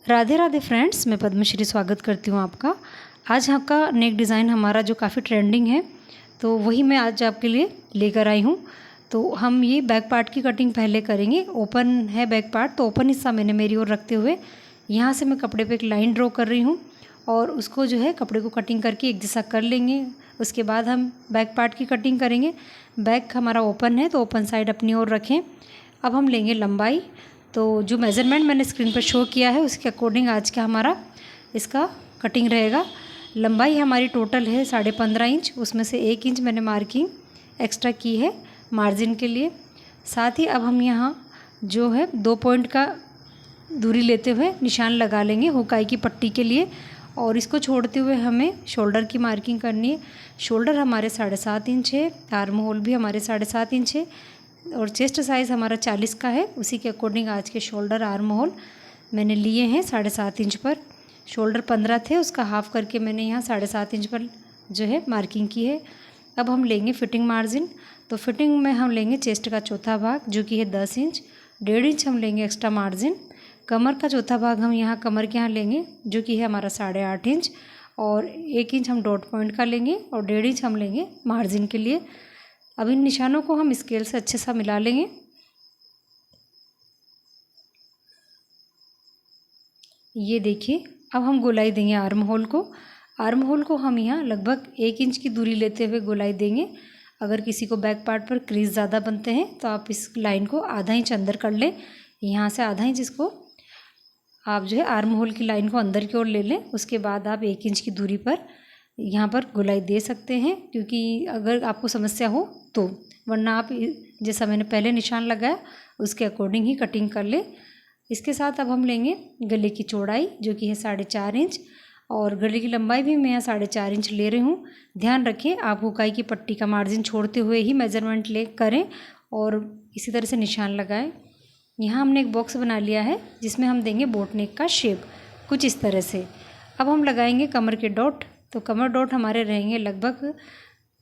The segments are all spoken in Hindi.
राधे राधे फ्रेंड्स, मैं पद्मश्री स्वागत करती हूँ आपका। आज आपका नेक डिज़ाइन हमारा जो काफ़ी ट्रेंडिंग है, तो वही मैं आज आपके लिए लेकर आई हूँ। तो हम ये बैक पार्ट की कटिंग पहले करेंगे। ओपन है बैक पार्ट, तो ओपन हिस्सा मैंने मेरी ओर रखते हुए यहाँ से मैं कपड़े पे एक लाइन ड्रॉ कर रही हूँ और उसको जो है कपड़े को कटिंग करके एक जैसा कर लेंगे। उसके बाद हम बैक पार्ट की कटिंग करेंगे। बैक हमारा ओपन है तो ओपन साइड अपनी ओर रखें। अब हम लेंगे लंबाई। तो जो मेज़रमेंट मैंने स्क्रीन पर शो किया है उसके अकॉर्डिंग आज का हमारा इसका कटिंग रहेगा। लंबाई हमारी टोटल है 15.5 इंच, उसमें से 1 इंच मैंने मार्किंग एक्स्ट्रा की है मार्जिन के लिए। साथ ही अब हम यहाँ जो है 2 पॉइंट का दूरी लेते हुए निशान लगा लेंगे हुकाई की पट्टी के लिए, और इसको छोड़ते हुए हमें शोल्डर की मार्किंग करनी है। शोल्डर हमारे 7.5 इंच है, आर्म होल भी हमारे 7.5 इंच है और चेस्ट साइज़ हमारा 40 का है। उसी के अकॉर्डिंग आज के शोल्डर आर्म होल मैंने लिए हैं 7.5 इंच पर। शोल्डर 15 थे, उसका हाफ़ करके मैंने यहाँ 7.5 इंच पर जो है मार्किंग की है। अब हम लेंगे फिटिंग मार्जिन। तो फिटिंग में हम लेंगे चेस्ट का चौथा भाग जो कि है 10 इंच, 1.5 इंच हम लेंगे एक्स्ट्रा मार्जिन। कमर का चौथा भाग हम यहाँ कमर के यहाँ लेंगे जो कि है हमारा 8.5 इंच, और 1 इंच हम डॉट पॉइंट का लेंगे और 1.5 इंच हम लेंगे मार्जिन के लिए। अब इन निशानों को हम स्केल से अच्छे सा मिला लेंगे। ये देखिए, अब हम गोलाई देंगे आर्म होल को। आर्म होल को हम यहाँ लगभग 1 इंच की दूरी लेते हुए गोलाई देंगे। अगर किसी को बैक पार्ट पर क्रीज ज़्यादा बनते हैं तो आप इस लाइन को आधा इंच अंदर कर लें। यहाँ से आधा इंच इसको आप जो है आर्म होल की लाइन को अंदर की ओर ले लें। उसके बाद आप 1 इंच की दूरी पर यहाँ पर गोलाई दे सकते हैं, क्योंकि अगर आपको समस्या हो तो, वरना आप जैसा मैंने पहले निशान लगाया उसके अकॉर्डिंग ही कटिंग कर ले। इसके साथ अब हम लेंगे गले की चौड़ाई जो कि है 4.5 इंच, और गले की लंबाई भी मैं यहाँ 4.5 इंच ले रही हूँ। ध्यान रखें आप हुकाई की पट्टी का मार्जिन छोड़ते हुए ही मेजरमेंट ले करें और इसी तरह से निशान लगाएं। यहाँ हमने एक बॉक्स बना लिया है जिसमें हम देंगे बोट नेक का शेप कुछ इस तरह से। अब हम लगाएंगे कमर के डॉट। तो कमर डॉट हमारे रहेंगे लगभग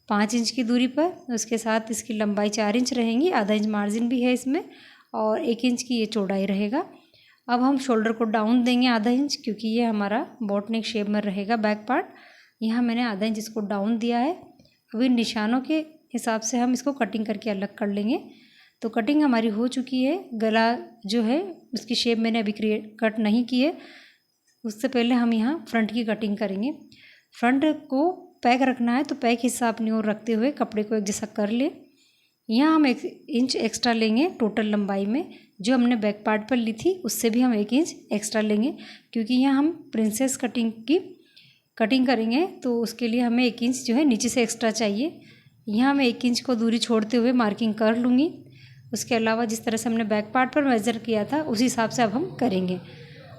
5 इंच की दूरी पर। उसके साथ इसकी लंबाई 4 इंच रहेंगी, आधा इंच मार्जिन भी है इसमें, और 1 इंच की ये चौड़ाई रहेगा। अब हम शोल्डर को डाउन देंगे आधा इंच, क्योंकि ये हमारा बोट नेक शेप में रहेगा बैक पार्ट। यहाँ मैंने आधा इंच इसको डाउन दिया है। अब इन निशानों के हिसाब से हम इसको कटिंग करके अलग कर लेंगे। तो कटिंग हमारी हो चुकी है। गला जो है उसकी शेप मैंने अभी कट नहीं की है। उससे पहले हम यहाँ फ्रंट की कटिंग करेंगे। फ्रंट को पैक रखना है तो पैक हिस्सा अपनी ओर रखते हुए कपड़े को एक जैसा कर ले। यहाँ हम 1 इंच एक्स्ट्रा लेंगे टोटल लंबाई में, जो हमने बैक पार्ट पर ली थी उससे भी हम 1 इंच एक्स्ट्रा लेंगे, क्योंकि यहाँ हम प्रिंसेस कटिंग की कटिंग करेंगे तो उसके लिए हमें 1 इंच जो है नीचे से एक्स्ट्रा चाहिए। यहाँ मैं 1 इंच को दूरी छोड़ते हुए मार्किंग कर लूँगी। उसके अलावा जिस तरह से हमने बैक पार्ट पर मेज़र किया था उसी हिसाब से अब हम करेंगे।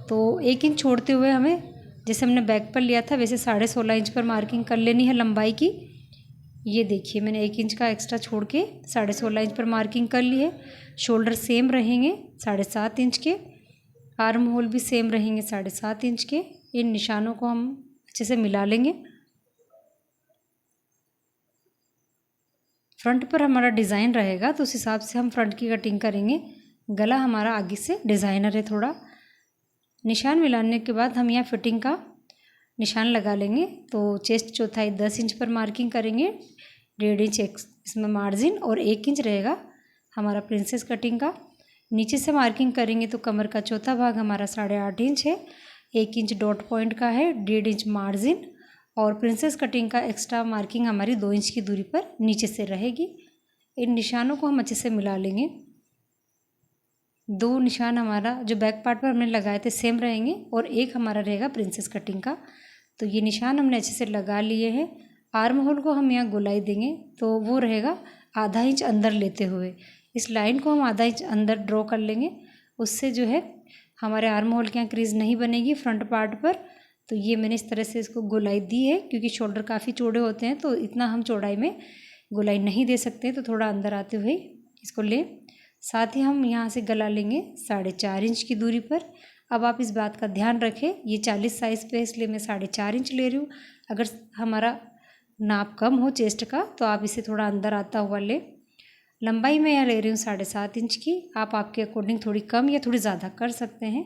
तो 1 इंच छोड़ते हुए हमें, जैसे हमने बैक पर लिया था वैसे 16.5 इंच पर मार्किंग कर लेनी है लंबाई की। ये देखिए मैंने 1 इंच का एक्स्ट्रा छोड़ के 16.5 इंच पर मार्किंग कर ली है। शोल्डर सेम रहेंगे 7.5 इंच के, आर्म होल भी सेम रहेंगे 7.5 इंच के। इन निशानों को हम अच्छे से मिला लेंगे। फ्रंट पर हमारा डिज़ाइन रहेगा तो उस हिसाब से हम फ्रंट की कटिंग करेंगे। गला हमारा आगे से डिज़ाइनर है थोड़ा। निशान मिलाने के बाद हम यहाँ फिटिंग का निशान लगा लेंगे। तो चेस्ट चौथाई 10 इंच पर मार्किंग करेंगे, 1.5 इंच इसमें मार्जिन और 1 इंच रहेगा हमारा प्रिंसेस कटिंग का। नीचे से मार्किंग करेंगे तो कमर का चौथा भाग हमारा 8.5 इंच है, 1 इंच डॉट पॉइंट का है, 1.5 इंच मार्जिन, और प्रिंसेस कटिंग का एक्स्ट्रा मार्किंग हमारी 2 इंच की दूरी पर नीचे से रहेगी। इन निशानों को हम अच्छे से मिला लेंगे। 2 निशान हमारा जो बैक पार्ट पर हमने लगाए थे सेम रहेंगे और एक हमारा रहेगा प्रिंसेस कटिंग का। तो ये निशान हमने अच्छे से लगा लिए हैं। आर्म होल को हम यहाँ गोलाई देंगे तो वो रहेगा आधा इंच अंदर लेते हुए। इस लाइन को हम आधा इंच अंदर ड्रॉ कर लेंगे, उससे जो है हमारे आर्म होल के यहाँ क्रीज नहीं बनेगी फ्रंट पार्ट पर। तो ये मैंने इस तरह से इसको गोलाई दी है, क्योंकि शोल्डर काफ़ी चौड़े होते हैं तो इतना हम चौड़ाई में गोलाई नहीं दे सकते, तो थोड़ा अंदर आते हुए इसको ले। साथ ही हम यहाँ से गला लेंगे 4.5 इंच की दूरी पर। अब आप इस बात का ध्यान रखें, ये 40 साइज़ पे इसलिए मैं 4.5 इंच ले रही हूँ। अगर हमारा नाप कम हो चेस्ट का तो आप इसे थोड़ा अंदर आता हुआ ले। लंबाई मैं यहाँ ले रही हूँ 7.5 इंच की। आप आपके अकॉर्डिंग थोड़ी कम या थोड़ी ज़्यादा कर सकते हैं।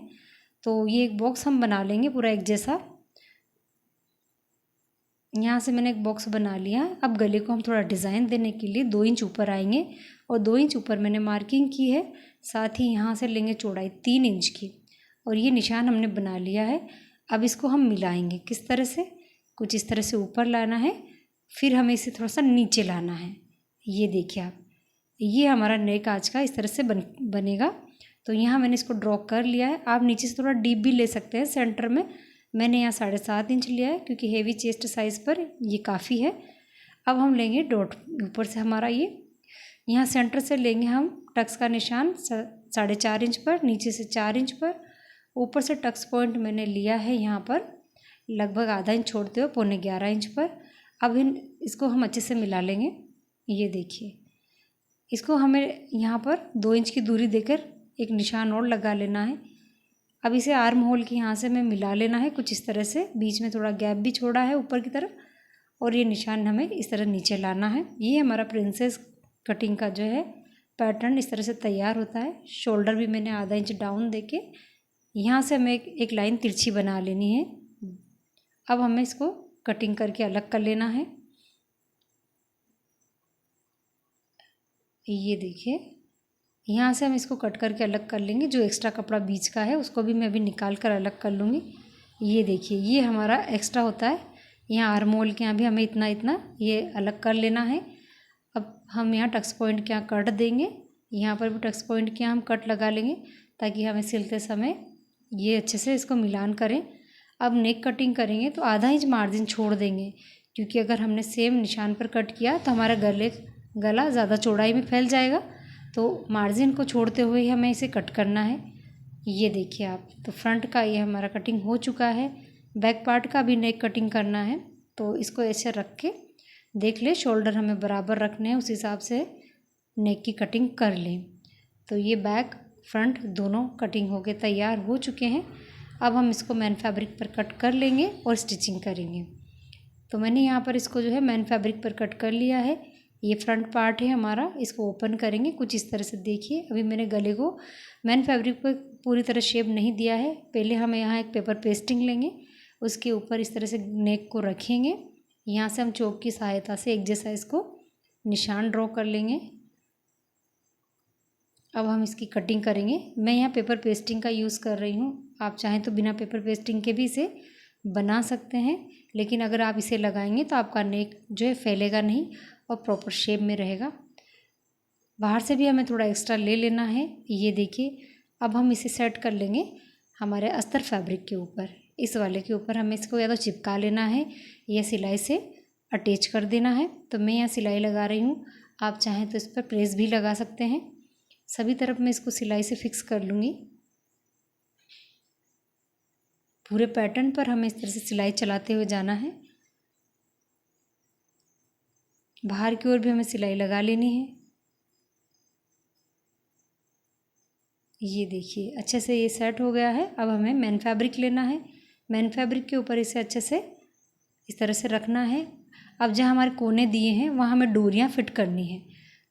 तो ये एक बॉक्स हम बना लेंगे पूरा एक जैसा। यहाँ से मैंने एक बॉक्स बना लिया। अब गले को हम थोड़ा डिज़ाइन देने के लिए 2 इंच ऊपर आएंगे और 2 इंच ऊपर मैंने मार्किंग की है। साथ ही यहाँ से लेंगे चौड़ाई 3 इंच की और ये निशान हमने बना लिया है। अब इसको हम मिलाएंगे किस तरह से, कुछ इस तरह से ऊपर लाना है, फिर हमें इसे थोड़ा सा नीचे लाना है। ये देखिए आप, ये हमारा नेक आज का इस तरह से बनेगा। तो यहाँ मैंने इसको ड्रॉ कर लिया है। आप नीचे से थोड़ा डीप भी ले सकते हैं सेंटर में। मैंने यहाँ 7.5 इंच लिया है क्योंकि हेवी चेस्ट साइज़ पर ये काफ़ी है। अब हम लेंगे डॉट, ऊपर से हमारा ये यहाँ सेंटर से लेंगे हम टक्स का निशान 4.5 इंच पर, नीचे से 4 इंच पर, ऊपर से टक्स पॉइंट मैंने लिया है यहाँ पर लगभग आधा इंच छोड़ते हुए 11.25 इंच पर। अब इसको हम अच्छे से मिला लेंगे। ये देखिए, इसको हमें यहाँ पर 2 इंच की दूरी देकर एक निशान और लगा लेना है। अब इसे आर्म होल के यहाँ से हमें मिला लेना है कुछ इस तरह से, बीच में थोड़ा गैप भी छोड़ा है ऊपर की तरफ, और ये निशान हमें इस तरह नीचे लाना है। ये हमारा प्रिंसेस कटिंग का जो है पैटर्न इस तरह से तैयार होता है। शोल्डर भी मैंने आधा इंच डाउन देके यहाँ से हमें एक लाइन तिरछी बना लेनी है। अब हमें इसको कटिंग करके अलग कर लेना है। ये देखिए, यहाँ से हम इसको कट करके अलग कर लेंगे। जो एक्स्ट्रा कपड़ा बीच का है उसको भी मैं अभी निकाल कर अलग कर लूँगी। ये देखिए, ये हमारा एक्स्ट्रा होता है। यहाँ आर्म होल के यहाँ भी हमें इतना इतना ये अलग कर लेना है। अब हम यहाँ टक्स पॉइंट के यहाँ कट देंगे, यहाँ पर भी टक्स पॉइंट के यहाँ हम कट लगा लेंगे ताकि हमें सिलते समय ये अच्छे से इसको मिलान करें। अब नेक कटिंग करेंगे तो आधा इंच मार्जिन छोड़ देंगे, क्योंकि अगर हमने सेम निशान पर कट किया तो हमारा गला ज़्यादा चौड़ाई में फैल जाएगा। तो मार्जिन को छोड़ते हुए ही हमें इसे कट करना है। ये देखिए आप, तो फ्रंट का ये हमारा कटिंग हो चुका है। बैक पार्ट का भी नेक कटिंग करना है, तो इसको ऐसे रख के देख ले, शोल्डर हमें बराबर रखने हैं, उस हिसाब से नेक की कटिंग कर लें। तो ये बैक फ्रंट दोनों कटिंग होके तैयार हो चुके हैं। अब हम इसको मैन फैब्रिक पर कट कर लेंगे और स्टिचिंग करेंगे। तो मैंने यहाँ पर इसको जो है मैन फैब्रिक पर कट कर लिया है। ये फ्रंट पार्ट है हमारा, इसको ओपन करेंगे कुछ इस तरह से। देखिए, अभी मैंने गले को मैन फैब्रिक पर पूरी तरह शेप नहीं दिया है। पहले हम यहाँ एक पेपर पेस्टिंग लेंगे, उसके ऊपर इस तरह से नेक को रखेंगे। यहाँ से हम चौक की सहायता से एक जैसा इसको निशान ड्रॉ कर लेंगे। अब हम इसकी कटिंग करेंगे। मैं यहाँ पेपर पेस्टिंग का यूज़ कर रही हूँ, आप चाहें तो बिना पेपर पेस्टिंग के भी इसे बना सकते हैं, लेकिन अगर आप इसे लगाएंगे तो आपका नेक जो है फैलेगा नहीं और प्रॉपर शेप में रहेगा। बाहर से भी हमें थोड़ा एक्स्ट्रा ले लेना है। ये देखिए, अब हम इसे सेट कर लेंगे हमारे अस्तर फैब्रिक के ऊपर। इस वाले के ऊपर हमें इसको या तो चिपका लेना है या सिलाई से अटैच कर देना है। तो मैं यहाँ सिलाई लगा रही हूँ, आप चाहें तो इस पर प्रेस भी लगा सकते हैं। सभी तरफ मैं इसको सिलाई से फिक्स कर लूँगी। पूरे पैटर्न पर हमें इस तरह से सिलाई चलाते हुए जाना है। बाहर की ओर भी हमें सिलाई लगा लेनी है। ये देखिए, अच्छे से ये सेट हो गया है। अब हमें मैन फैब्रिक लेना है। मैन फैब्रिक के ऊपर इसे अच्छे से इस तरह से रखना है। अब जहाँ हमारे कोने दिए हैं वहाँ हमें डोरियाँ फिट करनी है,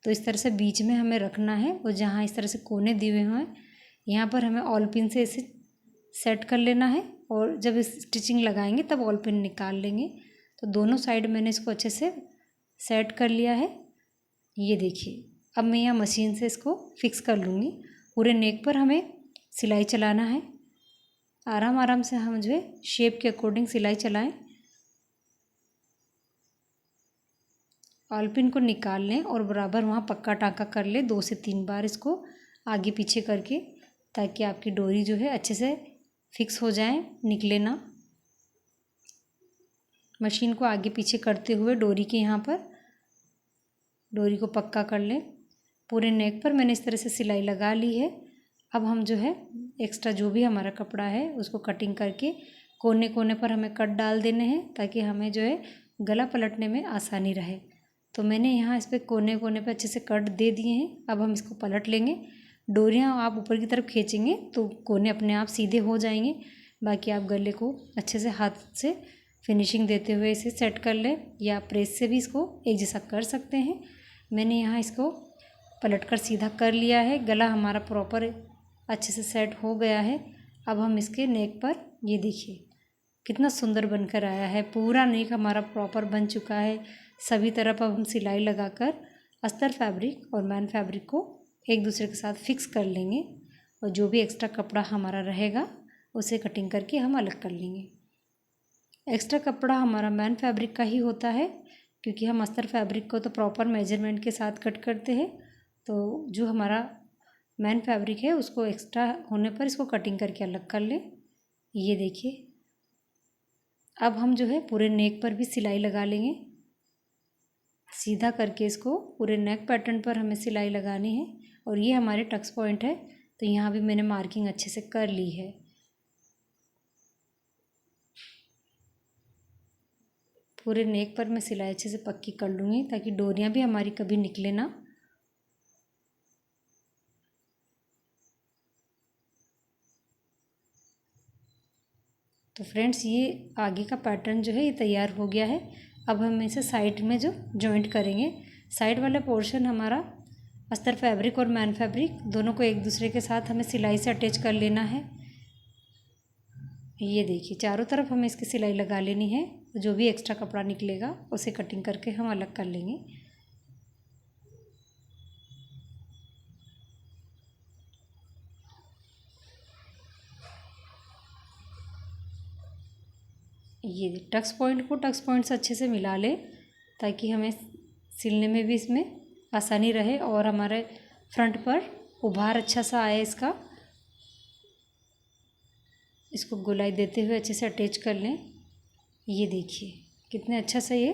तो इस तरह से बीच में हमें रखना है। और जहाँ इस तरह से कोने दिए हुए हैं यहाँ पर हमें ऑल पिन से इसे सेट कर लेना है, और जब इस स्टिचिंग लगाएंगे तब ऑल पिन निकाल लेंगे। तो दोनों साइड मैंने इसको अच्छे से सेट कर लिया है। ये देखिए, अब मैं यहाँ मशीन से इसको फिक्स कर लूँगी। पूरे नेक पर हमें सिलाई चलाना है। आराम आराम से हम जो है शेप के अकॉर्डिंग सिलाई चलाएं। ऑल पिन को निकाल लें और बराबर वहाँ पक्का टाँका कर लें 2 से 3 बार इसको आगे पीछे करके, ताकि आपकी डोरी जो है अच्छे से फिक्स हो जाए, निकले ना। मशीन को आगे पीछे करते हुए डोरी के यहाँ पर डोरी को पक्का कर लें। पूरे नेक पर मैंने इस तरह से सिलाई लगा ली है। अब हम जो है एक्स्ट्रा जो भी हमारा कपड़ा है उसको कटिंग करके कोने कोने पर हमें कट डाल देने हैं, ताकि हमें जो है गला पलटने में आसानी रहे। तो मैंने यहाँ इस पर कोने कोने पर अच्छे से कट दे दिए हैं। अब हम इसको पलट लेंगे। डोरियाँ आप ऊपर की तरफ खींचेंगे तो कोने अपने आप सीधे हो जाएंगे। बाकी आप गले को अच्छे से हाथ से फिनिशिंग देते हुए इसे सेट कर लें, या प्रेस से भी इसको एक जैसा कर सकते हैं। मैंने यहाँ इसको पलटकर सीधा कर लिया है। गला हमारा प्रॉपर अच्छे से सेट हो गया है। अब हम इसके नेक पर, ये देखिए कितना सुंदर बनकर आया है। पूरा नेक हमारा प्रॉपर बन चुका है। सभी तरफ अब हम सिलाई लगाकर अस्तर फैब्रिक और मैन फैब्रिक को एक दूसरे के साथ फिक्स कर लेंगे और जो भी एक्स्ट्रा कपड़ा हमारा रहेगा उसे कटिंग करके हम अलग कर लेंगे। एक्स्ट्रा कपड़ा हमारा मैन फैब्रिक का ही होता है, क्योंकि हम अस्तर फैब्रिक को तो प्रॉपर मेजरमेंट के साथ कट करते हैं। तो जो हमारा मैन फैब्रिक है उसको एक्स्ट्रा होने पर इसको कटिंग करके अलग कर लें। ये देखिए अब हम जो है पूरे नेक पर भी सिलाई लगा लेंगे। सीधा करके इसको पूरे नेक पैटर्न पर हमें सिलाई लगानी है। और ये हमारे टक्स पॉइंट है, तो यहाँ भी मैंने मार्किंग अच्छे से कर ली है। पूरे नेक पर मैं सिलाई अच्छे से पक्की कर लूँगी ताकि डोरियाँ भी हमारी कभी निकले ना। तो फ्रेंड्स ये आगे का पैटर्न जो है ये तैयार हो गया है। अब हम इसे साइड में जो जॉइंट करेंगे, साइड वाला पोर्शन हमारा अस्तर फैब्रिक और मैन फैब्रिक दोनों को एक दूसरे के साथ हमें सिलाई से अटैच कर लेना है। ये देखिए चारों तरफ हमें इसकी सिलाई लगा लेनी है। जो भी एक्स्ट्रा कपड़ा निकलेगा उसे कटिंग करके हम अलग कर लेंगे। ये टक्स पॉइंट को टक्स पॉइंट से अच्छे से मिला लें ताकि हमें सिलने में भी इसमें आसानी रहे और हमारे फ्रंट पर उभार अच्छा सा आए इसका। इसको गोलाई देते हुए अच्छे से अटैच कर लें। ये देखिए कितने अच्छा से ये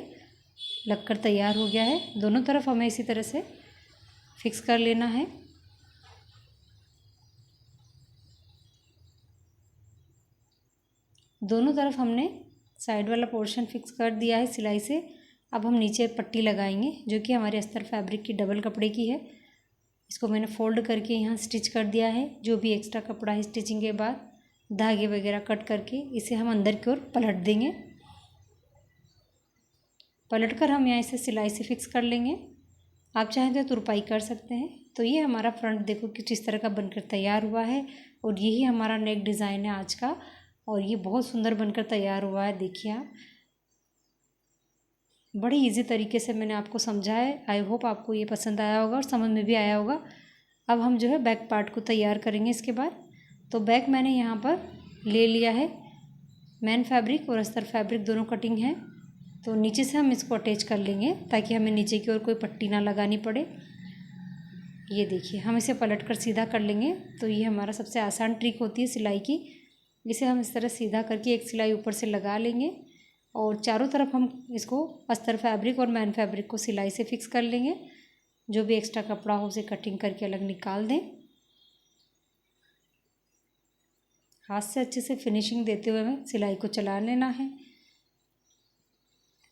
लगकर तैयार हो गया है। दोनों तरफ हमें इसी तरह से फिक्स कर लेना है। दोनों तरफ हमने साइड वाला पोर्शन फिक्स कर दिया है सिलाई से। अब हम नीचे पट्टी लगाएंगे जो कि हमारे अस्तर फैब्रिक की डबल कपड़े की है। इसको मैंने फोल्ड करके यहाँ स्टिच कर दिया है। जो भी एक्स्ट्रा कपड़ा है स्टिचिंग के बाद धागे वगैरह कट करके इसे हम अंदर की ओर पलट देंगे। पलट कर हम यहाँ इसे सिलाई से फिक्स कर लेंगे। आप चाहें तो तुरपाई कर सकते हैं। तो ये हमारा फ्रंट देखो कि किस तरह का बनकर तैयार हुआ है और यही हमारा नेक डिज़ाइन है आज का। और ये बहुत सुंदर बनकर तैयार हुआ है। देखिए आप, बड़ी इजी तरीके से मैंने आपको समझा है। आई होप आपको ये पसंद आया होगा और समझ में भी आया होगा। अब हम जो है बैक पार्ट को तैयार करेंगे इसके बाद। तो बैक मैंने यहाँ पर ले लिया है। मैन फैब्रिक और अस्तर फैब्रिक दोनों कटिंग है। तो नीचे से हम इसको अटैच कर लेंगे ताकि हमें नीचे की ओर कोई पट्टी ना लगानी पड़े। ये देखिए हम इसे पलट कर सीधा कर लेंगे। तो ये हमारा सबसे आसान ट्रिक होती है सिलाई की। इसे हम इस तरह सीधा करके एक सिलाई ऊपर से लगा लेंगे और चारों तरफ हम इसको अस्तर फैब्रिक और मैन फैब्रिक को सिलाई से फिक्स कर लेंगे। जो भी एक्स्ट्रा कपड़ा हो उसे कटिंग करके अलग निकाल दें। हाथ से अच्छे से फिनिशिंग देते हुए हमें सिलाई को चला लेना है।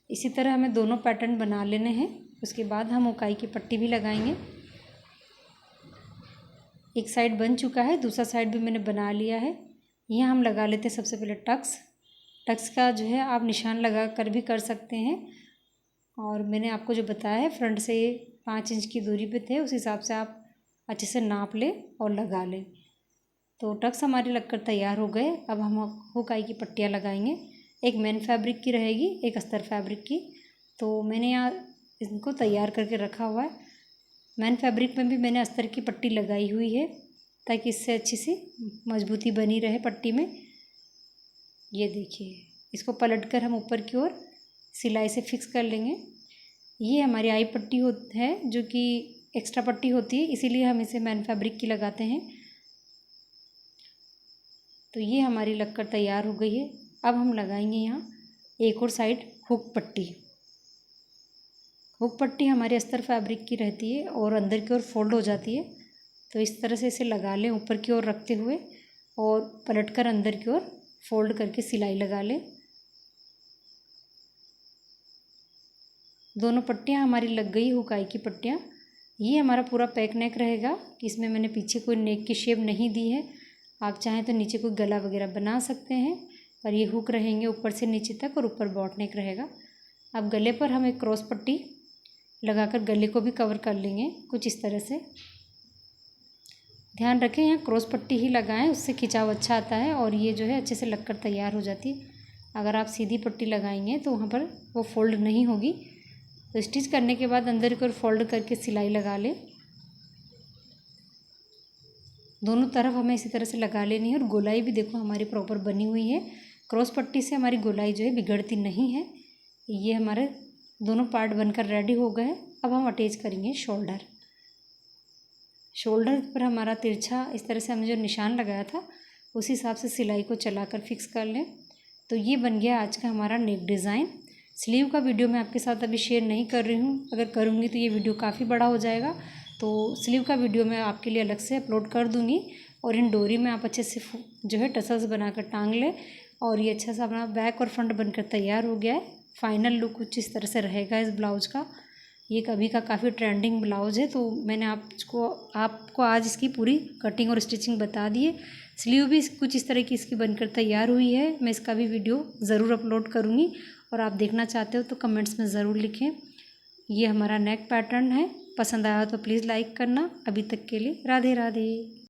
इसी तरह हमें दोनों पैटर्न बना लेने हैं। उसके बाद हम उकाई की पट्टी भी लगाएंगे। एक साइड बन चुका है, दूसरा साइड भी मैंने बना लिया है। यहाँ हम लगा लेते हैं सबसे पहले टक्स। टक्स का जो है आप निशान लगा कर भी कर सकते हैं। और मैंने आपको जो बताया है फ्रंट से 5 इंच की दूरी पे थे, उस हिसाब से आप अच्छे से नाप लें और लगा लें। तो टक्स हमारे लगकर तैयार हो गए। अब हम हुकाई की पट्टियाँ लगाएंगे। एक मैन फैब्रिक की रहेगी, एक अस्तर फैब्रिक की। तो मैंने यहाँ इनको तैयार करके रखा हुआ है। मैन फैब्रिक में भी मैंने अस्तर की पट्टी लगाई हुई है ताकि इससे अच्छी सी मजबूती बनी रहे पट्टी में। ये देखिए इसको पलटकर हम ऊपर की ओर सिलाई से फिक्स कर लेंगे। ये हमारी आई पट्टी है जो कि एक्स्ट्रा पट्टी होती है, इसीलिए हम इसे मैन फैब्रिक की लगाते हैं। तो ये हमारी लगकर तैयार हो गई है। अब हम लगाएंगे यहाँ एक और साइड हुक पट्टी। हुक पट्टी हमारे अस्तर फैब्रिक की रहती है और अंदर की ओर फोल्ड हो जाती है। तो इस तरह से इसे लगा लें ऊपर की ओर रखते हुए और पलटकर अंदर की ओर फोल्ड करके सिलाई लगा लें। दोनों पट्टियाँ हमारी लग गई हुकाई की पट्टियाँ। ये हमारा पूरा पैक नेक रहेगा। इसमें मैंने पीछे कोई नेक की शेप नहीं दी है। आप चाहें तो नीचे कोई गला वगैरह बना सकते हैं, पर ये हुक रहेंगे ऊपर से नीचे तक और ऊपर बॉट नेक रहेगा। अब गले पर हम एक क्रॉस पट्टी लगाकर गले को भी कवर कर लेंगे कुछ इस तरह से। ध्यान रखें यहाँ क्रॉस पट्टी ही लगाएं, उससे खिंचाव अच्छा आता है और ये जो है अच्छे से लगकर तैयार हो जाती है। अगर आप सीधी पट्टी लगाएंगे तो वहाँ पर वो फोल्ड नहीं होगी। तो स्टिच करने के बाद अंदर की ओर फोल्ड करके सिलाई लगा लें। दोनों तरफ हमें इसी तरह से लगा लेनी है और गोलाई भी देखो हमारी प्रॉपर बनी हुई है। क्रॉस पट्टी से हमारी गोलाई जो है बिगड़ती नहीं है। ये हमारे दोनों पार्ट बनकर रेडी हो गए। अब हम अटैच करेंगे शोल्डर। शोल्डर पर हमारा तिरछा इस तरह से हमने जो निशान लगाया था उस हिसाब से सिलाई को चलाकर फिक्स कर लें। तो ये बन गया आज का हमारा नेक डिज़ाइन। स्लीव का वीडियो मैं आपके साथ अभी शेयर नहीं कर रही हूँ, अगर करूँगी तो ये वीडियो काफ़ी बड़ा हो जाएगा। तो स्लीव का वीडियो मैं आपके लिए अलग से अपलोड कर दूँगी। और इन डोरी में आप अच्छे से जो है टसल्स बनाकर टांग लें और ये अच्छा सा अपना बैक और फ्रंट बनकर तैयार हो गया है। फाइनल लुक कुछ इस तरह से रहेगा इस ब्लाउज का। ये कभी का काफ़ी ट्रेंडिंग ब्लाउज़ है, तो मैंने आपको आज इसकी पूरी कटिंग और स्टिचिंग बता दी है। स्लीव भी कुछ इस तरह की इसकी बनकर तैयार हुई है। मैं इसका भी वीडियो ज़रूर अपलोड करूँगी और आप देखना चाहते हो तो कमेंट्स में ज़रूर लिखें। ये हमारा नेक पैटर्न है। पसंद आया तो प्लीज़ लाइक करना। अभी तक के लिए राधे राधे।